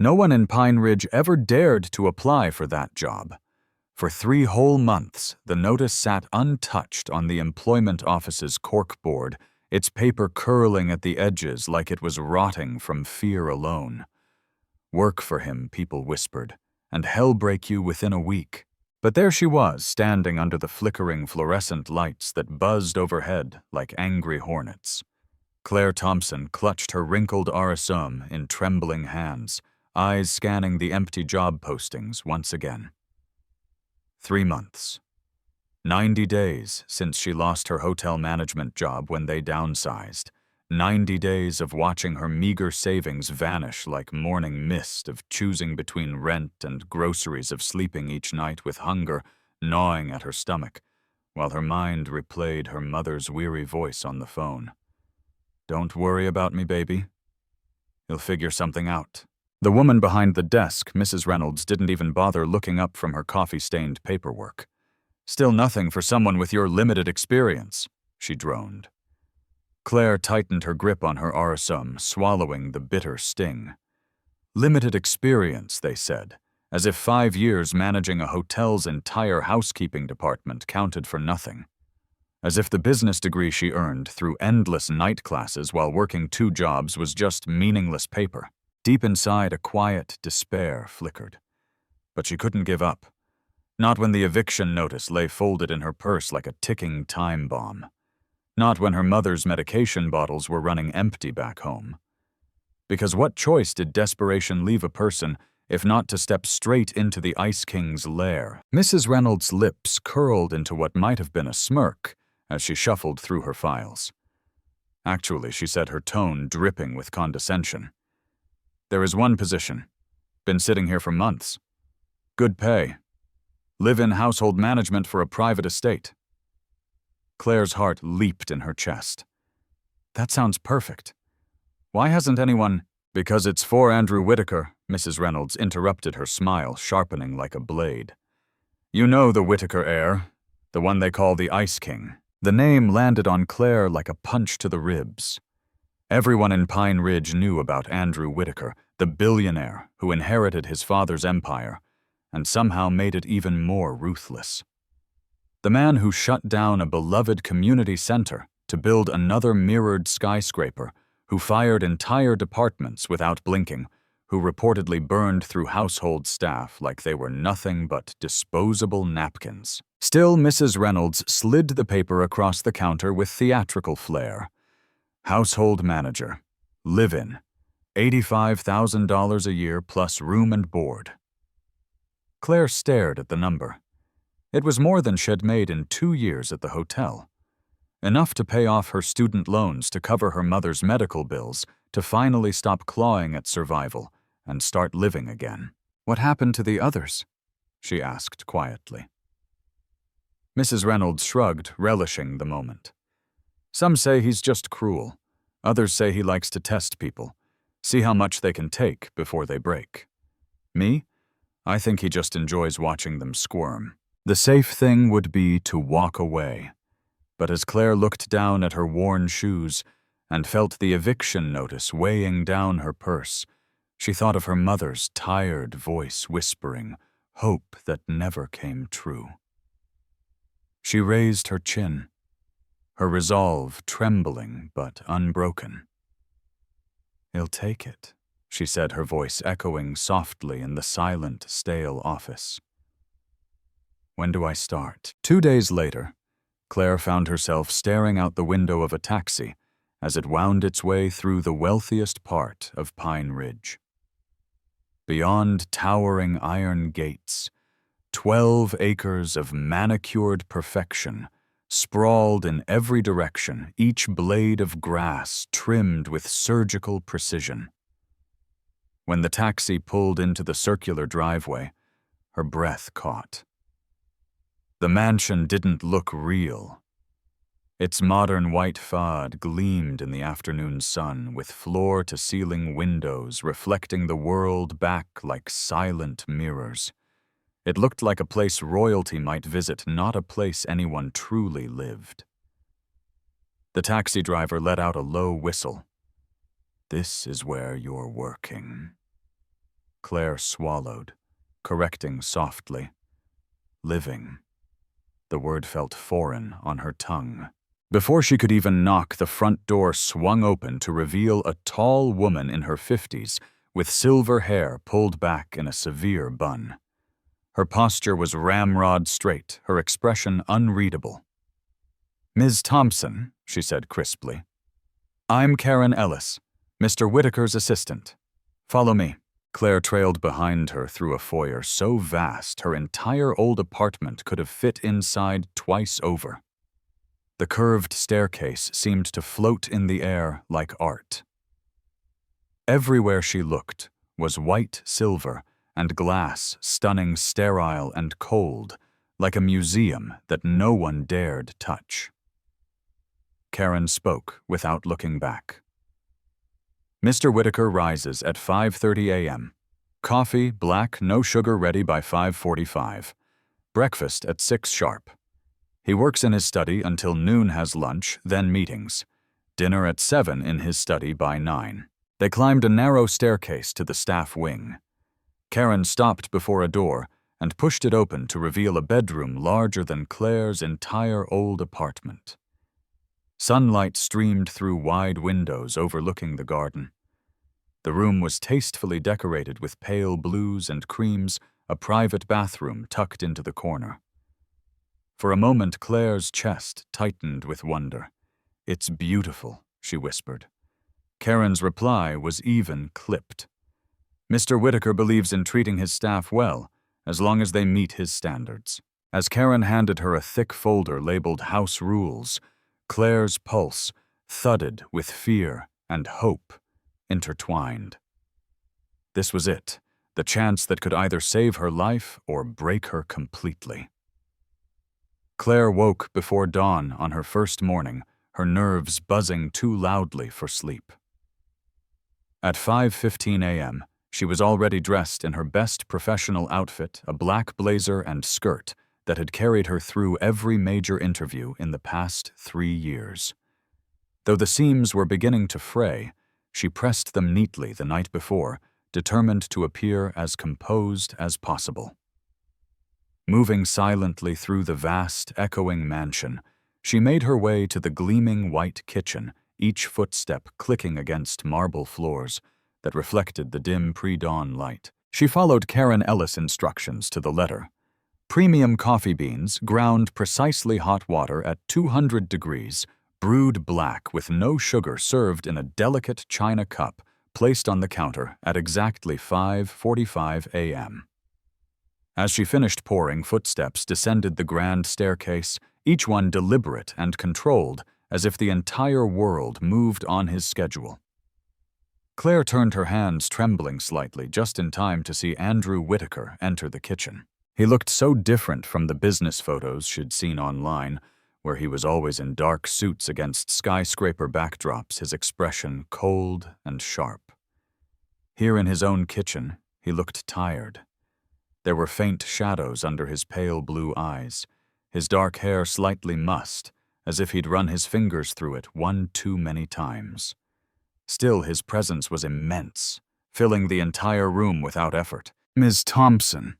No one in Pine Ridge ever dared to apply for that job. For 3 whole months, the notice sat untouched on the employment office's corkboard, its paper curling at the edges like it was rotting from fear alone. Work for him, people whispered, and hell break you within a week. But there she was, standing under the flickering fluorescent lights that buzzed overhead like angry hornets. Claire Thompson clutched her wrinkled RSM in trembling hands, eyes scanning the empty job postings once again. 3 months. 90 days since she lost her hotel management job when they downsized. 90 days of watching her meager savings vanish like morning mist, of choosing between rent and groceries, of sleeping each night with hunger gnawing at her stomach, while her mind replayed her mother's weary voice on the phone. "Don't worry about me, baby. You'll figure something out." The woman behind the desk, Mrs. Reynolds, didn't even bother looking up from her coffee-stained paperwork. "Still nothing for someone with your limited experience," she droned. Claire tightened her grip on her RSM, swallowing the bitter sting. Limited experience, they said, as if 5 years managing a hotel's entire housekeeping department counted for nothing. As if the business degree she earned through endless night classes while working 2 jobs was just meaningless paper. Deep inside, a quiet despair flickered. But she couldn't give up. Not when the eviction notice lay folded in her purse like a ticking time bomb. Not when her mother's medication bottles were running empty back home. Because what choice did desperation leave a person if not to step straight into the Ice King's lair? Mrs. Reynolds' lips curled into what might have been a smirk as she shuffled through her files. Actually, she said, her tone dripping with condescension. "There is one position. Been sitting here for months. Good pay. Live-in household management for a private estate." Claire's heart leaped in her chest. "That sounds perfect. Why hasn't anyone—" "Because it's for Andrew Whitaker," Mrs. Reynolds interrupted, her smile sharpening like a blade. "You know the Whitaker heir, the one they call the Ice King." The name landed on Claire like a punch to the ribs. Everyone in Pine Ridge knew about Andrew Whitaker, the billionaire who inherited his father's empire and somehow made it even more ruthless. The man who shut down a beloved community center to build another mirrored skyscraper, who fired entire departments without blinking, who reportedly burned through household staff like they were nothing but disposable napkins. Still, Mrs. Reynolds slid the paper across the counter with theatrical flair. Household manager. Live-in. $85,000 a year plus room and board. Claire stared at the number. It was more than she'd made in 2 years at the hotel. Enough to pay off her student loans, to cover her mother's medical bills, to finally stop clawing at survival and start living again. "What happened to the others?" she asked quietly. Mrs. Reynolds shrugged, relishing the moment. "Some say he's just cruel. Others say he likes to test people, see how much they can take before they break. Me? I think he just enjoys watching them squirm." The safe thing would be to walk away. But as Claire looked down at her worn shoes and felt the eviction notice weighing down her purse, she thought of her mother's tired voice whispering hope that never came true. She raised her chin, her resolve trembling but unbroken. "He'll take it," she said, her voice echoing softly in the silent, stale office. "When do I start?" 2 days later, Claire found herself staring out the window of a taxi as it wound its way through the wealthiest part of Pine Ridge. Beyond towering iron gates, 12 acres of manicured perfection sprawled in every direction, each blade of grass trimmed with surgical precision. When the taxi pulled into the circular driveway, her breath caught. The mansion didn't look real. Its modern white facade gleamed in the afternoon sun, with floor-to-ceiling windows reflecting the world back like silent mirrors. It looked like a place royalty might visit, not a place anyone truly lived. The taxi driver let out a low whistle. "This is where you're working." Claire swallowed, correcting softly. Living. The word felt foreign on her tongue. Before she could even knock, the front door swung open to reveal a tall woman in her 50s with silver hair pulled back in a severe bun. Her posture was ramrod straight, her expression unreadable. "Ms. Thompson," she said crisply. "I'm Karen Ellis, Mr. Whitaker's assistant. Follow me." Claire trailed behind her through a foyer so vast her entire old apartment could have fit inside twice over. The curved staircase seemed to float in the air like art. Everywhere she looked was white silver and glass, stunning, sterile, and cold, like a museum that no one dared touch. Karen spoke without looking back. "Mr. Whitaker rises at 5:30 a.m. Coffee, black, no sugar, ready by 5:45. Breakfast at 6 sharp. He works in his study until noon, has lunch, then meetings. Dinner at 7 in his study by 9. They climbed a narrow staircase to the staff wing. Karen stopped before a door and pushed it open to reveal a bedroom larger than Claire's entire old apartment. Sunlight streamed through wide windows overlooking the garden. The room was tastefully decorated with pale blues and creams, a private bathroom tucked into the corner. For a moment, Claire's chest tightened with wonder. "It's beautiful," she whispered. Karen's reply was even clipped. "Mr. Whitaker believes in treating his staff well, as long as they meet his standards." As Karen handed her a thick folder labeled House Rules, Claire's pulse thudded with fear and hope intertwined. This was it, the chance that could either save her life or break her completely. Claire woke before dawn on her first morning, her nerves buzzing too loudly for sleep. At 5:15 a.m., she was already dressed in her best professional outfit, a black blazer and skirt that had carried her through every major interview in the past 3 years. Though the seams were beginning to fray, she pressed them neatly the night before, determined to appear as composed as possible. Moving silently through the vast, echoing mansion, she made her way to the gleaming white kitchen, each footstep clicking against marble floors that reflected the dim pre-dawn light. She followed Karen Ellis' instructions to the letter. Premium coffee beans, ground precisely hot water at 200 degrees, brewed black with no sugar, served in a delicate china cup, placed on the counter at exactly 5:45 a.m. As she finished pouring, footsteps descended the grand staircase, each one deliberate and controlled, as if the entire world moved on his schedule. Claire turned her hands trembling slightly just in time to see Andrew Whitaker enter the kitchen. He looked so different from the business photos she'd seen online, where he was always in dark suits against skyscraper backdrops, his expression cold and sharp. Here in his own kitchen, he looked tired. There were faint shadows under his pale blue eyes, his dark hair slightly mussed, as if he'd run his fingers through it one too many times. Still, his presence was immense, filling the entire room without effort. "Ms. Thompson,"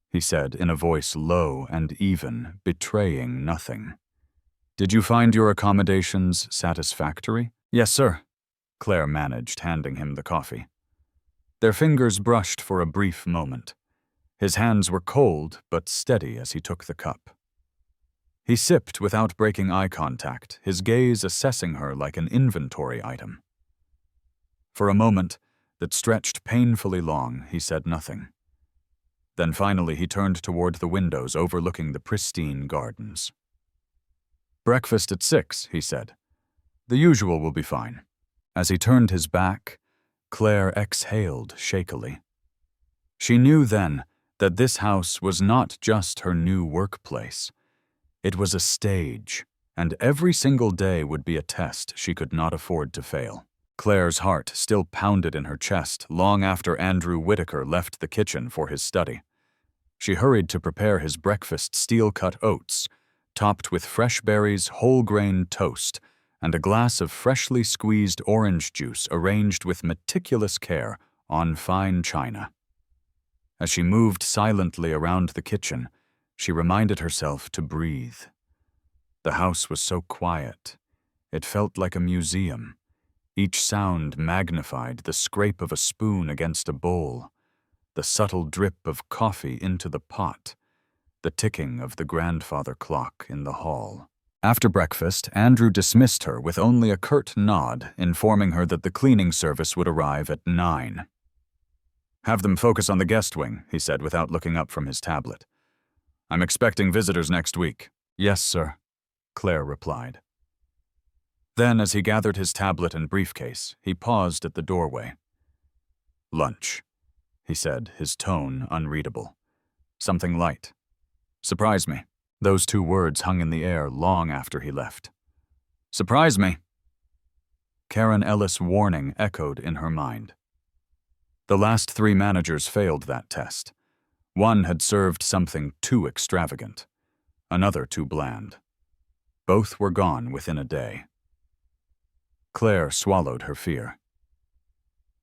he said in a voice low and even, betraying nothing. "Did you find your accommodations satisfactory?" "Yes, sir," Claire managed, handing him the coffee. Their fingers brushed for a brief moment. His hands were cold but steady as he took the cup. He sipped without breaking eye contact, his gaze assessing her like an inventory item. For a moment that stretched painfully long, he said nothing. Then finally he turned toward the windows overlooking the pristine gardens. "Breakfast at 6, he said. "The usual will be fine." As he turned his back, Claire exhaled shakily. She knew then that this house was not just her new workplace. It was a stage, and every single day would be a test she could not afford to fail. Claire's heart still pounded in her chest long after Andrew Whitaker left the kitchen for his study. She hurried to prepare his breakfast steel-cut oats, topped with fresh berries, whole-grain toast, and a glass of freshly squeezed orange juice arranged with meticulous care on fine china. As she moved silently around the kitchen, she reminded herself to breathe. The house was so quiet. It felt like a museum. Each sound magnified: the scrape of a spoon against a bowl, the subtle drip of coffee into the pot, the ticking of the grandfather clock in the hall. After breakfast, Andrew dismissed her with only a curt nod, informing her that the cleaning service would arrive at 9. "Have them focus on the guest wing," he said without looking up from his tablet. "I'm expecting visitors next week." "Yes, sir," Claire replied. Then, as he gathered his tablet and briefcase, he paused at the doorway. "Lunch," he said, his tone unreadable. "Something light. Surprise me." Those 2 words hung in the air long after he left. "Surprise me." Karen Ellis' warning echoed in her mind. The last 3 managers failed that test. One had served something too extravagant, another too bland. Both were gone within a day. Claire swallowed her fear.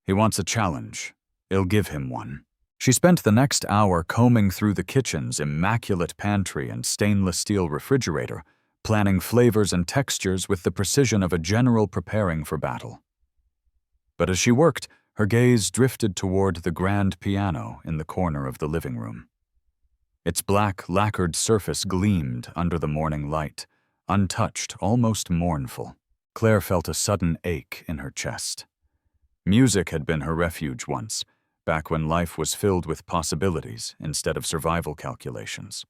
He wants a challenge. I'll give him one. She spent the next hour combing through the kitchen's immaculate pantry and stainless steel refrigerator, planning flavors and textures with the precision of a general preparing for battle. But as she worked, her gaze drifted toward the grand piano in the corner of the living room. Its black, lacquered surface gleamed under the morning light, untouched, almost mournful. Claire felt a sudden ache in her chest. Music had been her refuge once, back when life was filled with possibilities instead of survival calculations.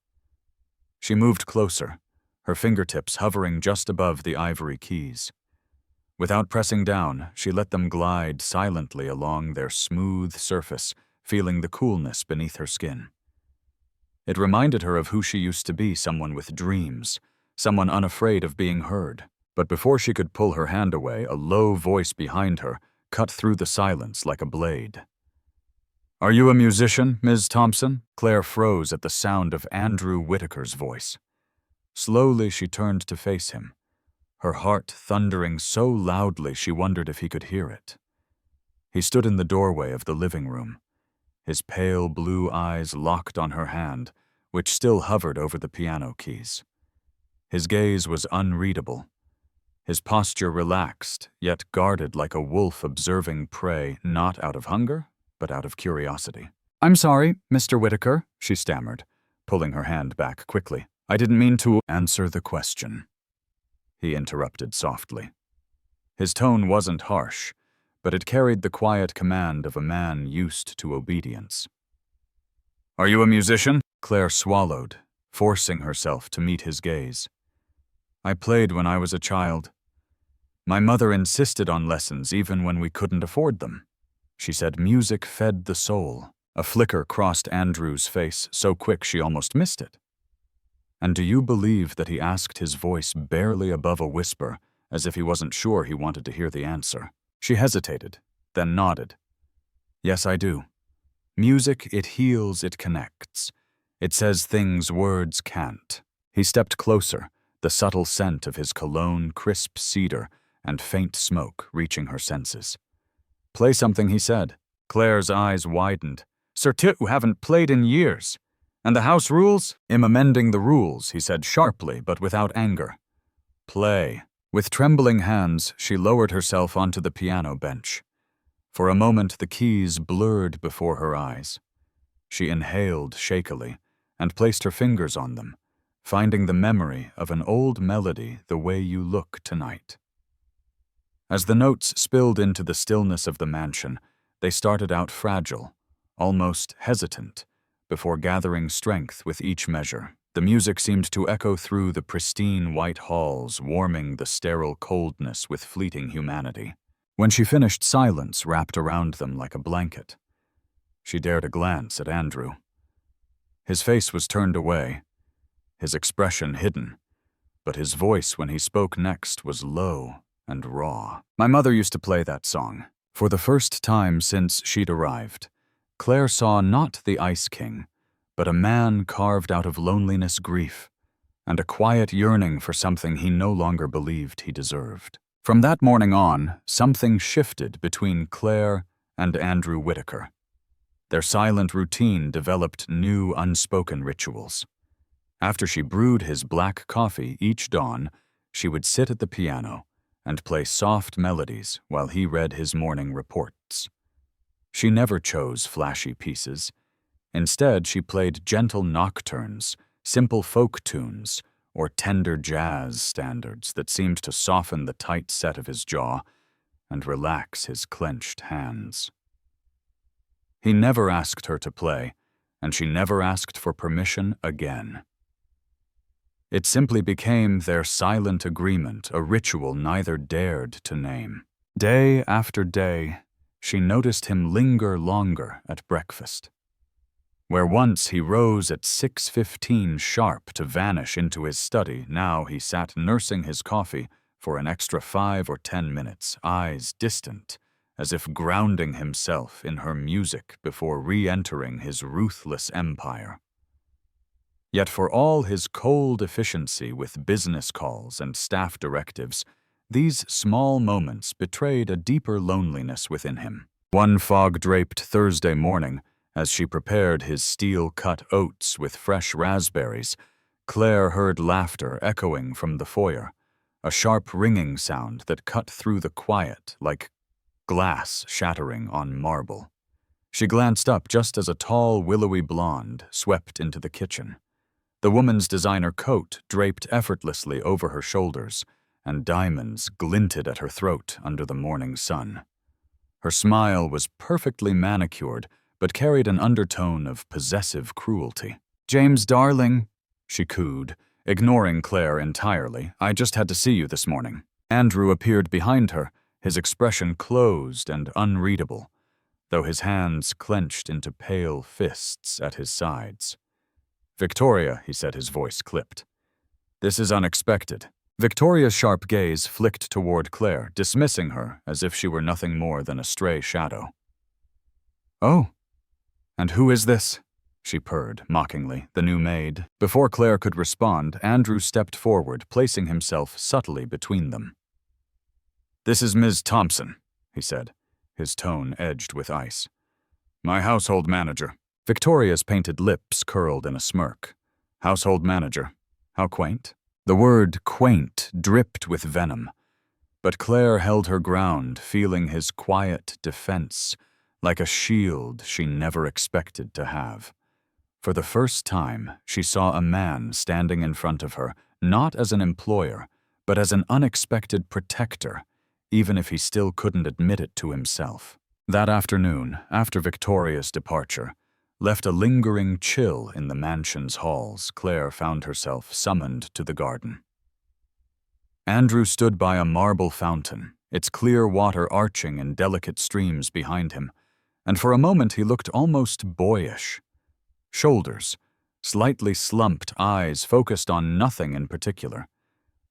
She moved closer, her fingertips hovering just above the ivory keys. Without pressing down, she let them glide silently along their smooth surface, feeling the coolness beneath her skin. It reminded her of who she used to be: someone with dreams, someone unafraid of being heard. But before she could pull her hand away, a low voice behind her cut through the silence like a blade. "Are you a musician, Ms. Thompson?" Claire froze at the sound of Andrew Whitaker's voice. Slowly she turned to face him, her heart thundering so loudly she wondered if he could hear it. He stood in the doorway of the living room, his pale blue eyes locked on her hand, which still hovered over the piano keys. His gaze was unreadable, his posture relaxed, yet guarded like a wolf observing prey, not out of hunger, but out of curiosity. "I'm sorry, Mr. Whitaker," she stammered, pulling her hand back quickly. "I didn't mean to answer the question," he interrupted softly. His tone wasn't harsh, but it carried the quiet command of a man used to obedience. "Are you a musician?" Claire swallowed, forcing herself to meet his gaze. "I played when I was a child. My mother insisted on lessons even when we couldn't afford them." She said music fed the soul. A flicker crossed Andrew's face, so quick she almost missed it. And do you believe that he asked, his voice barely above a whisper, as if he wasn't sure he wanted to hear the answer? She hesitated, then nodded. "Yes, I do. Music, it heals, it connects. It says things words can't." He stepped closer, the subtle scent of his cologne, crisp cedar, and faint smoke reaching her senses. "Play something," he said. Claire's eyes widened. "Sir, you haven't played in years. And the house rules?" "I'm amending the rules," he said sharply, but without anger. "Play." With trembling hands, she lowered herself onto the piano bench. For a moment, the keys blurred before her eyes. She inhaled shakily and placed her fingers on them, finding the memory of an old melody, "The Way You Look Tonight." As the notes spilled into the stillness of the mansion, they started out fragile, almost hesitant, before gathering strength with each measure. The music seemed to echo through the pristine white halls, warming the sterile coldness with fleeting humanity. When she finished, silence wrapped around them like a blanket. She dared a glance at Andrew. His face was turned away, his expression hidden, but his voice when he spoke next was low and raw. "My mother used to play that song." For the first time since she'd arrived, Claire saw not the Ice King, but a man carved out of loneliness, grief, and a quiet yearning for something he no longer believed he deserved. From that morning on, something shifted between Claire and Andrew Whitaker. Their silent routine developed new unspoken rituals. After she brewed his black coffee each dawn, she would sit at the piano and play soft melodies while he read his morning reports. She never chose flashy pieces. Instead, she played gentle nocturnes, simple folk tunes, or tender jazz standards that seemed to soften the tight set of his jaw and relax his clenched hands. He never asked her to play, and she never asked for permission again. It simply became their silent agreement, a ritual neither dared to name. Day after day, she noticed him linger longer at breakfast. Where once he rose at 6:15 sharp to vanish into his study, now he sat nursing his coffee for an extra 5 or 10 minutes, eyes distant, as if grounding himself in her music before re-entering his ruthless empire. Yet for all his cold efficiency with business calls and staff directives, these small moments betrayed a deeper loneliness within him. One fog-draped Thursday morning, as she prepared his steel-cut oats with fresh raspberries, Claire heard laughter echoing from the foyer, a sharp ringing sound that cut through the quiet like glass shattering on marble. She glanced up just as a tall, willowy blonde swept into the kitchen. The woman's designer coat draped effortlessly over her shoulders, and diamonds glinted at her throat under the morning sun. Her smile was perfectly manicured, but carried an undertone of possessive cruelty. "James, darling," she cooed, ignoring Claire entirely. "I just had to see you this morning." Andrew appeared behind her, his expression closed and unreadable, though his hands clenched into pale fists at his sides. "Victoria," he said, his voice clipped. "This is unexpected." Victoria's sharp gaze flicked toward Claire, dismissing her as if she were nothing more than a stray shadow. "Oh, and who is this?" she purred, mockingly, the new maid. Before Claire could respond, Andrew stepped forward, placing himself subtly between them. "This is Ms. Thompson," he said, his tone edged with ice. "My household manager." Victoria's painted lips curled in a smirk. Household manager. How quaint. The word quaint dripped with venom. But Claire held her ground, feeling his quiet defense, like a shield she never expected to have. For the first time, she saw a man standing in front of her, not as an employer, but as an unexpected protector, even if he still couldn't admit it to himself. That afternoon, after Victoria's departure, left a lingering chill in the mansion's halls, Claire found herself summoned to the garden. Andrew stood by a marble fountain, its clear water arching in delicate streams behind him, and for a moment he looked almost boyish. Shoulders, slightly slumped eyes focused on nothing in particular.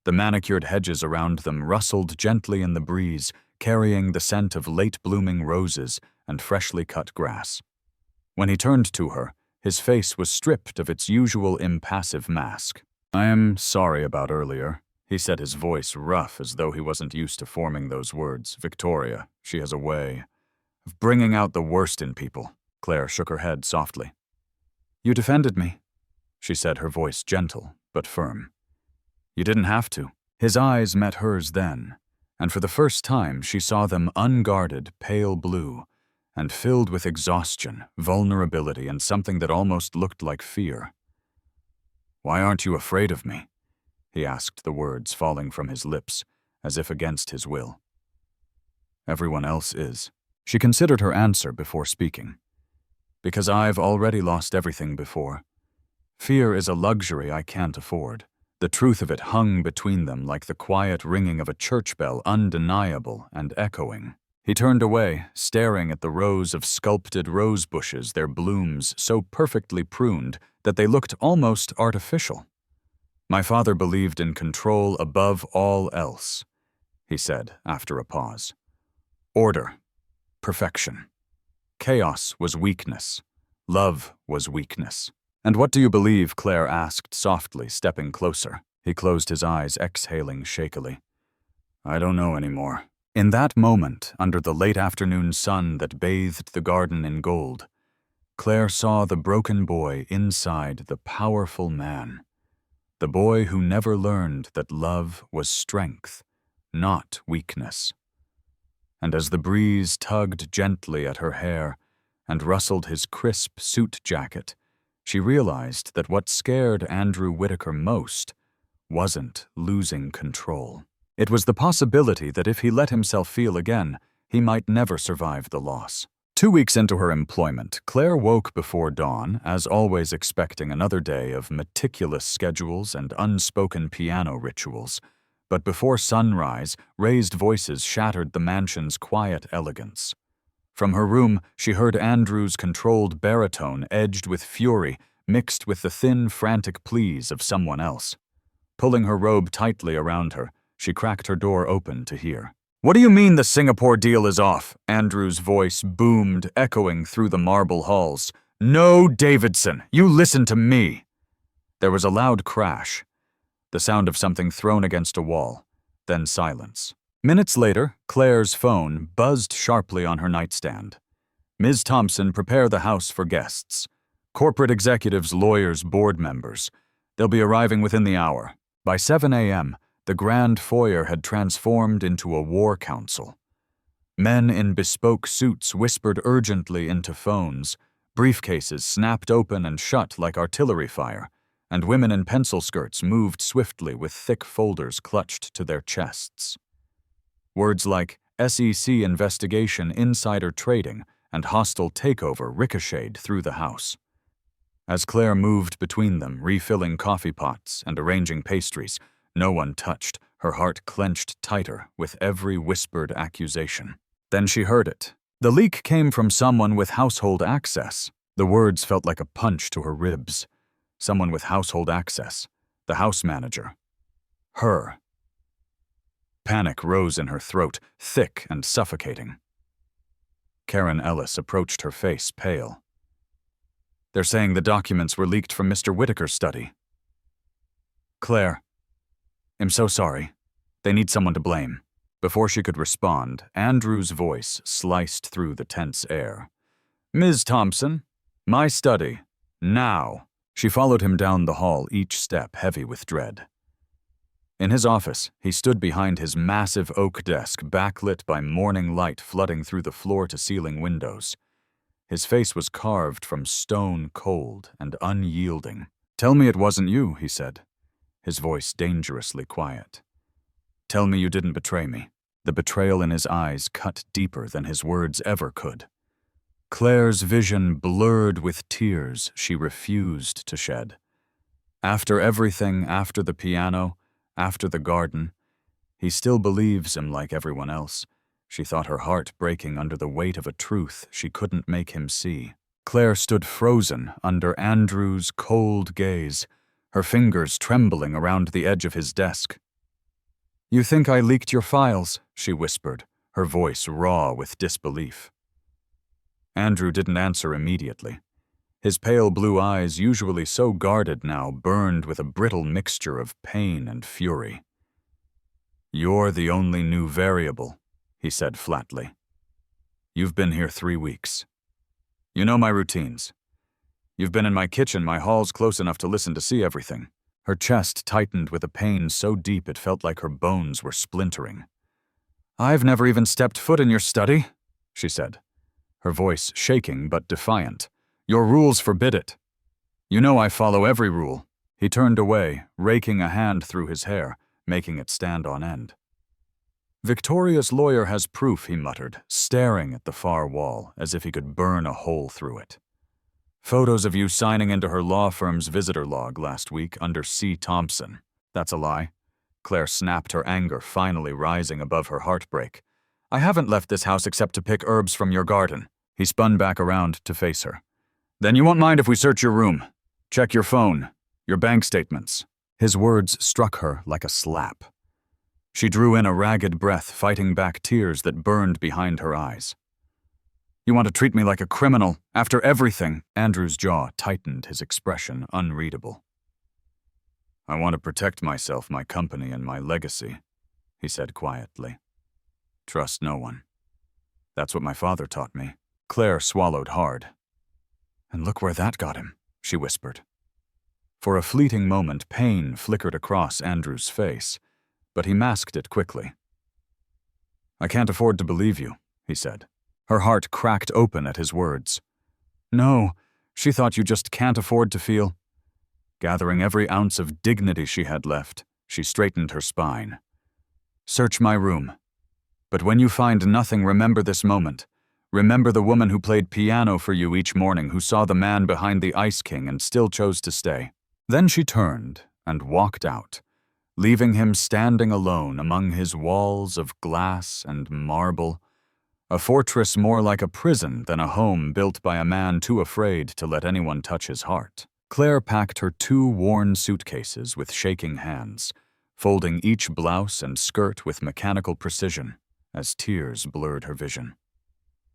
The manicured hedges around them rustled gently in the breeze, carrying the scent of late-blooming roses and freshly cut grass. When he turned to her, his face was stripped of its usual impassive mask. "I am sorry about earlier," he said, his voice rough as though he wasn't used to forming those words. "Victoria, she has a way of bringing out the worst in people." Claire shook her head softly. "You defended me," she said, her voice gentle but firm. "You didn't have to." His eyes met hers then, and for the first time she saw them unguarded, pale blue, and filled with exhaustion, vulnerability, and something that almost looked like fear. "Why aren't you afraid of me?" he asked, the words falling from his lips, as if against his will. "Everyone else is." She considered her answer before speaking. "Because I've already lost everything before. Fear is a luxury I can't afford." The truth of it hung between them like the quiet ringing of a church bell, undeniable and echoing. He turned away, staring at the rows of sculpted rose bushes, their blooms so perfectly pruned that they looked almost artificial. "My father believed in control above all else," he said after a pause. "Order, perfection. Chaos was weakness. Love was weakness." "And what do you believe?" Claire asked softly, stepping closer. He closed his eyes, exhaling shakily. "I don't know anymore." In that moment, under the late afternoon sun that bathed the garden in gold, Claire saw the broken boy inside the powerful man. The boy who never learned that love was strength, not weakness. And as the breeze tugged gently at her hair and rustled his crisp suit jacket, she realized that what scared Andrew Whitaker most wasn't losing control. It was the possibility that if he let himself feel again, he might never survive the loss. 2 weeks into her employment, Claire woke before dawn, as always expecting another day of meticulous schedules and unspoken piano rituals. But before sunrise, raised voices shattered the mansion's quiet elegance. From her room, she heard Andrew's controlled baritone edged with fury, mixed with the thin, frantic pleas of someone else. Pulling her robe tightly around her, she cracked her door open to hear. "What do you mean the Singapore deal is off?" Andrew's voice boomed, echoing through the marble halls. "No, Davidson, you listen to me." There was a loud crash, the sound of something thrown against a wall, then silence. Minutes later, Claire's phone buzzed sharply on her nightstand. "Ms. Thompson, prepare the house for guests. Corporate executives, lawyers, board members. They'll be arriving within the hour." By 7 a.m., the grand foyer had transformed into a war council. Men in bespoke suits whispered urgently into phones, briefcases snapped open and shut like artillery fire, and women in pencil skirts moved swiftly with thick folders clutched to their chests. Words like SEC investigation, insider trading, and hostile takeover ricocheted through the house. As Claire moved between them, refilling coffee pots and arranging pastries, no one touched, her heart clenched tighter with every whispered accusation. Then she heard it. The leak came from someone with household access. The words felt like a punch to her ribs. Someone with household access. The house manager. Her. Panic rose in her throat, thick and suffocating. Karen Ellis approached her face pale. "They're saying the documents were leaked from Mr. Whitaker's study." "Claire, I'm so sorry. They need someone to blame." Before she could respond, Andrew's voice sliced through the tense air. "Ms. Thompson, my study. Now." She followed him down the hall, each step heavy with dread. In his office, he stood behind his massive oak desk, backlit by morning light flooding through the floor-to-ceiling windows. His face was carved from stone cold and unyielding. "Tell me it wasn't you," he said, his voice dangerously quiet. "Tell me you didn't betray me." The betrayal in his eyes cut deeper than his words ever could. Claire's vision blurred with tears she refused to shed. After everything, after the piano, after the garden, he still believes him like everyone else. She thought her heart breaking under the weight of a truth she couldn't make him see. Claire stood frozen under Andrew's cold gaze, her fingers trembling around the edge of his desk. "You think I leaked your files?" she whispered, her voice raw with disbelief. Andrew didn't answer immediately. His pale blue eyes, usually so guarded now, burned with a brittle mixture of pain and fury. "You're the only new variable," he said flatly. "You've been here 3 weeks. You know my routines. You've been in my kitchen, my hall's close enough to listen to see everything." Her chest tightened with a pain so deep it felt like her bones were splintering. "I've never even stepped foot in your study," she said, her voice shaking but defiant. "Your rules forbid it. You know I follow every rule." He turned away, raking a hand through his hair, making it stand on end. "Victoria's lawyer has proof," he muttered, staring at the far wall as if he could burn a hole through it. "Photos of you signing into her law firm's visitor log last week under C. Thompson." "That's a lie." Claire snapped, her anger finally rising above her heartbreak. "I haven't left this house except to pick herbs from your garden." He spun back around to face her. "Then you won't mind if we search your room. Check your phone, your bank statements." His words struck her like a slap. She drew in a ragged breath, fighting back tears that burned behind her eyes. "You want to treat me like a criminal, after everything?" Andrew's jaw tightened, his expression unreadable. "I want to protect myself, my company, and my legacy," he said quietly. "Trust no one. That's what my father taught me." Claire swallowed hard. And look where that got him, she whispered. For a fleeting moment, pain flickered across Andrew's face, but he masked it quickly. I can't afford to believe you, he said. Her heart cracked open at his words. No, she thought you just can't afford to feel. Gathering every ounce of dignity she had left, she straightened her spine. Search my room. But when you find nothing, remember this moment. Remember the woman who played piano for you each morning, who saw the man behind the Ice King and still chose to stay. Then she turned and walked out, leaving him standing alone among his walls of glass and marble, a fortress more like a prison than a home built by a man too afraid to let anyone touch his heart. Claire packed her 2 worn suitcases with shaking hands, folding each blouse and skirt with mechanical precision as tears blurred her vision.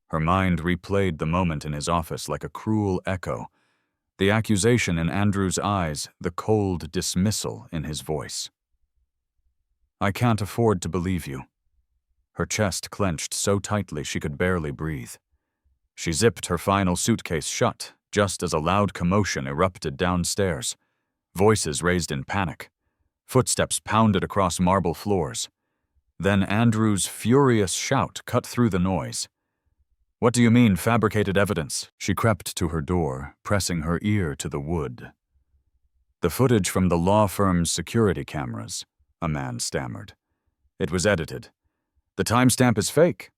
Her mind replayed the moment in his office like a cruel echo, the accusation in Andrew's eyes, the cold dismissal in his voice. I can't afford to believe you. Her chest clenched so tightly she could barely breathe. She zipped her final suitcase shut just as a loud commotion erupted downstairs. Voices raised in panic. Footsteps pounded across marble floors. Then Andrew's furious shout cut through the noise. What do you mean, fabricated evidence? She crept to her door, pressing her ear to the wood. The footage from the law firm's security cameras, a man stammered. It was edited. The timestamp is fake.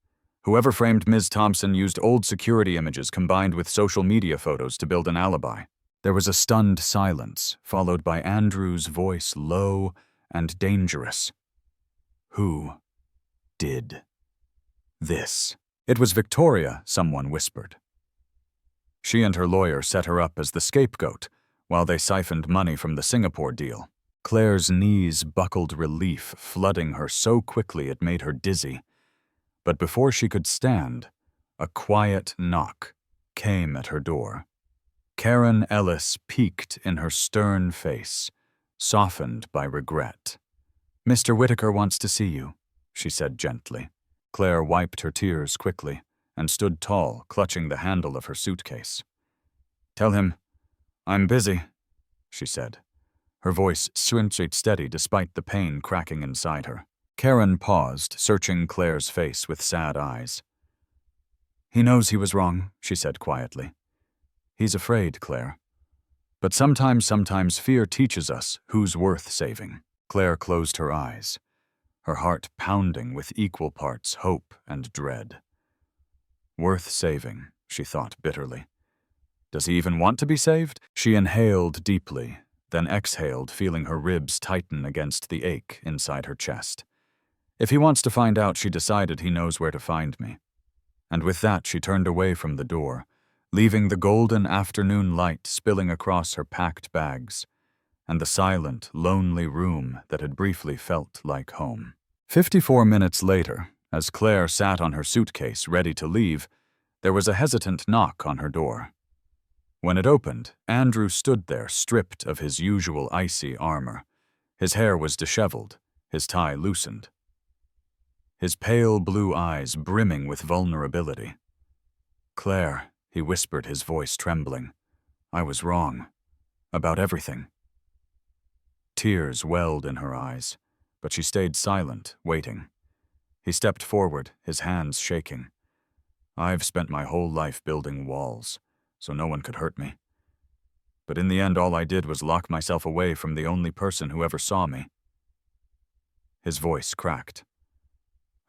Whoever framed Ms. Thompson used old security images combined with social media photos to build an alibi. There was a stunned silence, followed by Andrew's voice, low and dangerous. Who did this? It was Victoria, someone whispered. She and her lawyer set her up as the scapegoat while they siphoned money from the Singapore deal. Claire's knees buckled relief, flooding her so quickly it made her dizzy. But before she could stand, a quiet knock came at her door. Karen Ellis peeked in her stern face, softened by regret. Mr. Whitaker wants to see you, she said gently. Claire wiped her tears quickly and stood tall, clutching the handle of her suitcase. Tell him, I'm busy, she said. Her voice stayed steady despite the pain cracking inside her. Karen paused, searching Claire's face with sad eyes. He knows he was wrong, she said quietly. He's afraid, Claire. But sometimes fear teaches us who's worth saving. Claire closed her eyes, her heart pounding with equal parts hope and dread. Worth saving, she thought bitterly. Does he even want to be saved? She inhaled deeply, then exhaled, feeling her ribs tighten against the ache inside her chest. If he wants to find out, she decided he knows where to find me. And with that, she turned away from the door, leaving the golden afternoon light spilling across her packed bags, and the silent, lonely room that had briefly felt like home. 54 minutes later, as Claire sat on her suitcase ready to leave, there was a hesitant knock on her door. When it opened, Andrew stood there stripped of his usual icy armor. His hair was disheveled, his tie loosened. His pale blue eyes brimming with vulnerability. Claire, he whispered, his voice trembling. I was wrong. About everything. Tears welled in her eyes, but she stayed silent, waiting. He stepped forward, his hands shaking. I've spent my whole life building walls, so no one could hurt me. But in the end, all I did was lock myself away from the only person who ever saw me. His voice cracked.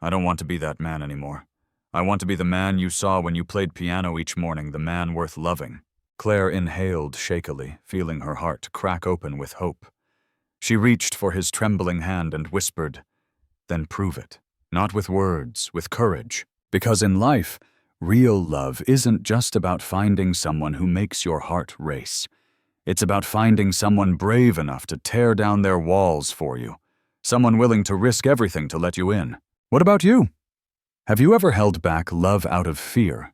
I don't want to be that man anymore. I want to be the man you saw when you played piano each morning, the man worth loving. Claire inhaled shakily, feeling her heart crack open with hope. She reached for his trembling hand and whispered, Then prove it. Not with words, with courage. Because in life, real love isn't just about finding someone who makes your heart race. It's about finding someone brave enough to tear down their walls for you. Someone willing to risk everything to let you in. What about you? Have you ever held back love out of fear?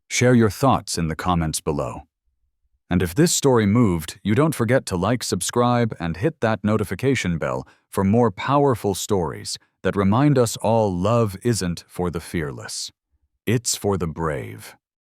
Share your thoughts in the comments below. And if this story moved, you don't forget to like, subscribe, and hit that notification bell for more powerful stories that remind us all love isn't for the fearless. It's for the brave.